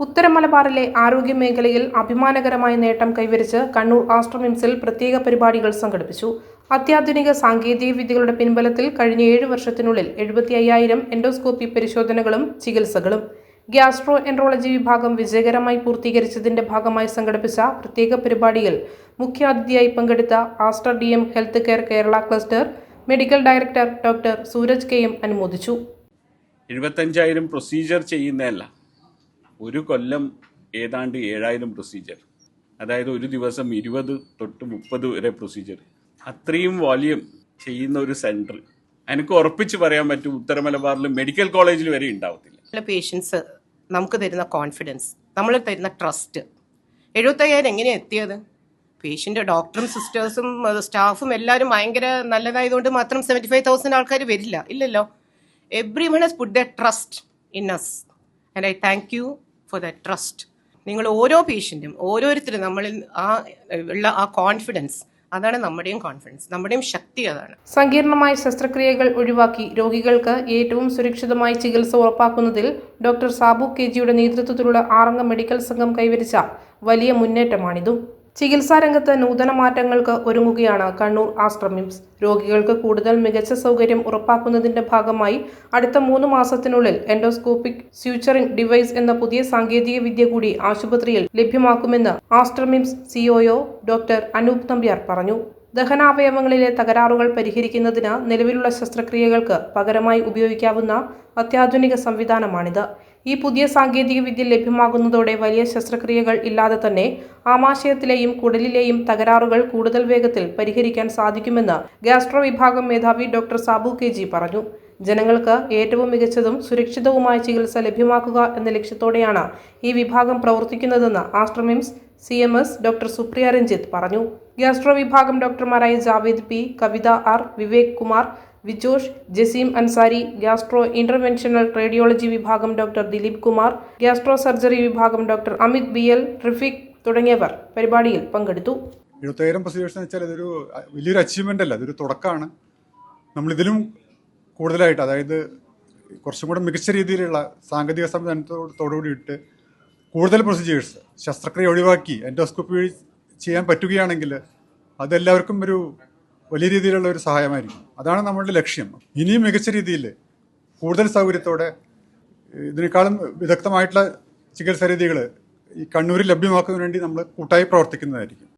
ഉത്തര മലബാറിലെ ആരോഗ്യമേഖലയിൽ അഭിമാനകരമായ നേട്ടം കൈവരിച്ച് കണ്ണൂർ ആശ്രമിംസിൽ പ്രത്യേക പരിപാടികൾ സംഘടിപ്പിച്ചു. അത്യാധുനിക സാങ്കേതിക വിദ്യകളുടെ പിൻബലത്തിൽ കഴിഞ്ഞ 7 വർഷത്തിനുള്ളിൽ 75,000 എൻഡോസ്കോപ്പി പരിശോധനകളും ചികിത്സകളും ഗ്യാസ്ട്രോ എൻട്രോളജി വിഭാഗം വിജയകരമായി പൂർത്തീകരിച്ചതിന്റെ ഭാഗമായി സംഘടിപ്പിച്ച പ്രത്യേക പരിപാടിയിൽ മുഖ്യാതിഥിയായി പങ്കെടുത്ത Aster DM health care Kerala cluster medical director doctor Sooraj KM അനുമോദിച്ചു. 75,000 പ്രൊസീജിയർ ചെയ്യുന്നതല്ല, ഒരു കൊല്ലം ഏതാണ്ട് 7,000 പ്രൊസീജിയർ, അതായത് ഒരു ദിവസം 20 തൊട്ട് 30 വരെ പ്രൊസീജിയർ, അത്രയും വോളിയം ചെയ്യുന്ന ഒരു സെന്റർ എനിക്ക് ഉറപ്പിച്ച് പറയാൻ പറ്റും ഉത്തര മലബാറിൽ മെഡിക്കൽ കോളേജിൽ വരെ ഉണ്ടാവത്തില്ല. പേഷ്യൻസ് നമുക്ക് തരുന്ന കോൺഫിഡൻസ്, നമ്മൾ തരുന്ന ട്രസ്റ്റ്. 75,000 എങ്ങനെയാണ് എത്തിയത്? പേഷ്യൻ്റ്, ഡോക്ടറും സിസ്റ്റേഴ്സും സ്റ്റാഫും എല്ലാവരും ഭയങ്കര നല്ലതായതുകൊണ്ട് മാത്രം 75,000 ആൾക്കാർ വരില്ല, ഇല്ലല്ലോ. Everyone has put their trust in us and I thank you for that trust. നിങ്ങൾ ഓരോ പേഷ്യൻറ്റും ഓരോരുത്തരും നമ്മളിൽ ഉള്ള ആ കോൺഫിഡൻസ്, അതാണ് നമ്മുടെയും കോൺഫിഡൻസ്, നമ്മുടെയും ശക്തി അതാണ്. സങ്കീർണമായ ശസ്ത്രക്രിയകൾ ഒഴിവാക്കി രോഗികൾക്ക് ഏറ്റവും സുരക്ഷിതമായ ചികിത്സ ഉറപ്പാക്കുന്നതിൽ ഡോക്ടർ സാബു KGയുടെ നേതൃത്വത്തിലുള്ള 6-അംഗ മെഡിക്കൽ സംഘം കൈവരിച്ച വലിയ മുന്നേറ്റമാണിതും. ചികിത്സാ രംഗത്ത് നൂതന മാറ്റങ്ങൾക്ക് ഒരുങ്ങുകയാണ് കണ്ണൂർ ആശ്രമിംസ്. രോഗികൾക്ക് കൂടുതൽ മികച്ച സൗകര്യം ഉറപ്പാക്കുന്നതിന്റെ ഭാഗമായി അടുത്ത 3 മാസത്തിനുള്ളിൽ എൻഡോസ്കോപ്പിക് സ്യൂച്ചറിംഗ് ഡിവൈസ് എന്ന പുതിയ സാങ്കേതിക വിദ്യ കൂടി ആശുപത്രിയിൽ ലഭ്യമാക്കുമെന്ന് ആശ്രമിംസ് CEO ഡോക്ടർ അനൂപ് നമ്പ്യാർ പറഞ്ഞു. ദഹനാവയവങ്ങളിലെ തകരാറുകൾ പരിഹരിക്കുന്നതിന് നിലവിലുള്ള ശസ്ത്രക്രിയകൾക്ക് പകരമായി ഉപയോഗിക്കാവുന്ന അത്യാധുനിക സംവിധാനമാണിത്. ഈ പുതിയ സാങ്കേതിക വിദ്യ ലഭ്യമാകുന്നതോടെ വലിയ ശസ്ത്രക്രിയകൾ ഇല്ലാതെ തന്നെ ആമാശയത്തിലെയും കുടലിലെയും തകരാറുകൾ കൂടുതൽ വേഗത്തിൽ പരിഹരിക്കാൻ സാധിക്കുമെന്ന് ഗ്യാസ്ട്രോ വിഭാഗം മേധാവി ഡോക്ടർ സാബു KG പറഞ്ഞു. ജനങ്ങൾക്ക് ഏറ്റവും മികച്ചതും സുരക്ഷിതവുമായ ചികിത്സ ലഭ്യമാക്കുക എന്ന ലക്ഷ്യത്തോടെയാണ് ഈ വിഭാഗം പ്രവർത്തിക്കുന്നതെന്ന് ആശ്രമിംസ് CMS ഡോക്ടർ സുപ്രിയ രഞ്ജിത്ത് പറഞ്ഞു. ഗ്യാസ്ട്രോ വിഭാഗം ഡോക്ടർമാരായ Javed P, Kavitha R, Vivek Kumar, Vijosh, Jaseem Ansari, gastro interventional radiology വിഭാഗം doctor Dileep Kumar, gastro surgery വിഭാഗം ഡോക്ടർ അമിത് BL, ട്രിഫിക് തുടങ്ങിയവർ പരിപാടിയിൽ പങ്കെടുത്തു. 75,000 പ്രൊസീജിയേഴ്സ് എന്ന് വെച്ചാൽ ഇതൊരു വലിയൊരു അച്ചീവ്മെന്റ് അല്ല, ഇതൊരു തുടക്കമാണ്. നമ്മളിതിലും കൂടുതലായിട്ട്, അതായത് കുറച്ചും കൂടെ മികച്ച രീതിയിലുള്ള സാങ്കേതിക സംവിധാനത്തോടുകൂടിയിട്ട് കൂടുതൽ പ്രൊസീജിയേഴ്സ്, ശസ്ത്രക്രിയ ഒഴിവാക്കി എൻഡോസ്കോപ്പി വഴി ചെയ്യാൻ പറ്റുകയാണെങ്കിൽ അതെല്ലാവർക്കും ഒരു വലിയ രീതിയിലുള്ള ഒരു സഹായമായിരിക്കും. അതാണ് നമ്മളുടെ ലക്ഷ്യം. ഇനിയും മികച്ച രീതിയിൽ കൂടുതൽ സൗകര്യത്തോടെ ഇതിനേക്കാളും വിദഗ്ധമായിട്ടുള്ള ചികിത്സാ രീതികൾ ഈ കണ്ണൂരിൽ ലഭ്യമാക്കുന്നതിന് വേണ്ടി നമ്മൾ കൂട്ടായി പ്രവർത്തിക്കുന്നതായിരിക്കും.